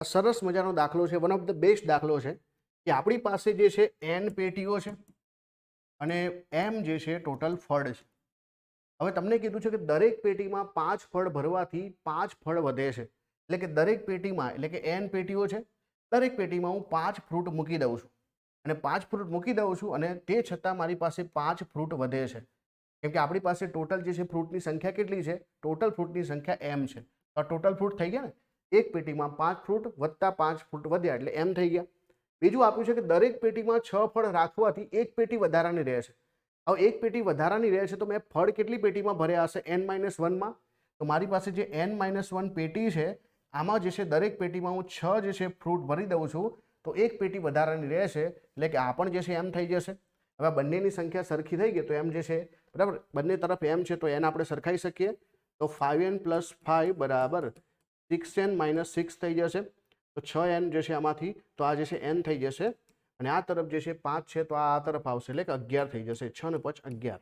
સરસ મજાનો દાખલો છે, વન ઓફ ધ બેસ્ટ દાખલો છે કે આપણી પાસે જે છે n પેટીઓ છે અને m જે છે ટોટલ ફળ છે. હવે તમને કીધું છે કે દરેક પેટીમાં 5 ફળ ભરવાથી 5 ફળ વધે છે. એટલે કે દરેક પેટીમાં, એટલે કે n પેટીઓ છે, દરેક પેટીમાં હું 5 ફ્રૂટ મૂકી દઉં છું અને 5 ફ્રૂટ મૂકી દઉં છું અને તે છતાં મારી પાસે 5 ફ્રૂટ વધે છે. કેમ કે આપણી પાસે ટોટલ જે છે ફ્રૂટની સંખ્યા કેટલી છે? ટોટલ ફ્રૂટની સંખ્યા m છે. તો ટોટલ ફ્રૂટ થઈ ગયા ને. એક પેટીમાં 5 ફ્રૂટ વત્તા 5 ફ્રૂટ વધ્યા એટલે m થઈ ગયા. બીજું આપ્યું છે કે દરેક પેટીમાં 6 ફળ રાખવાથી એક પેટી વધારાની રહે છે. હવે એક પેટી વધારાની રહે છે તો મેં ફળ કેટલી પેટીમાં ભર્યા હશે? n-1 માં. તો મારી પાસે જે n-1 પેટી છે આમાં જે છે દરેક પેટીમાં હું 6 જે છે ફ્રૂટ ભરી દઉં છું તો એક પેટી વધારાની રહે છે, એટલે કે આ પણ જે છે m થઈ જશે. હવે બંનેની સંખ્યા સરખી થઈ ગઈ તો m જે છે બરાબર, બંને તરફ m છે તો n આપણે સરખાઈ શકીએ. તો 5n + 5 બરાબર 6n - 6 થઈ જશે. તો 6n જે છે આમાંથી, તો આ જે છે n થઈ જશે અને આ તરફ જે છે 5 છે તો આ તરફ આવશે એટલે કે 11 થઈ જશે. 6 ને 5 11.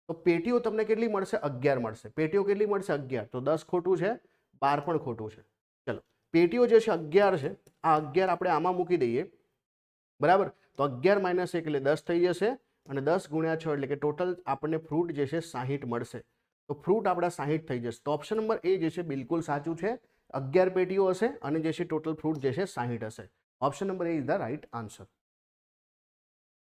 તો પેટીઓ તમને કેટલી મળશે? 11 મળશે. પેટીઓ કેટલી મળશે? 11. તો 10 ખોટું છે, 12 પણ ખોટું છે. ચલો, પેટીઓ જે છે 11 છે, આ 11 આપણે આમાં મૂકી દઈએ બરાબર. તો 11 - 1 એટલે 10 થઈ જશે અને 10 × 6 એટલે કે ટોટલ આપણને ફ્રૂટ જે છે 60 મળશે. તો ફ્રૂટ આપણા 60 થઈ જશે. તો ઓપ્શન નંબર એ જે છે બિલકુલ સાચું છે. 11 પેટીઓ હશે અને જે છે ટોટલ ફ્રૂટ જે છે 60 હશે. Option number A is the right answer.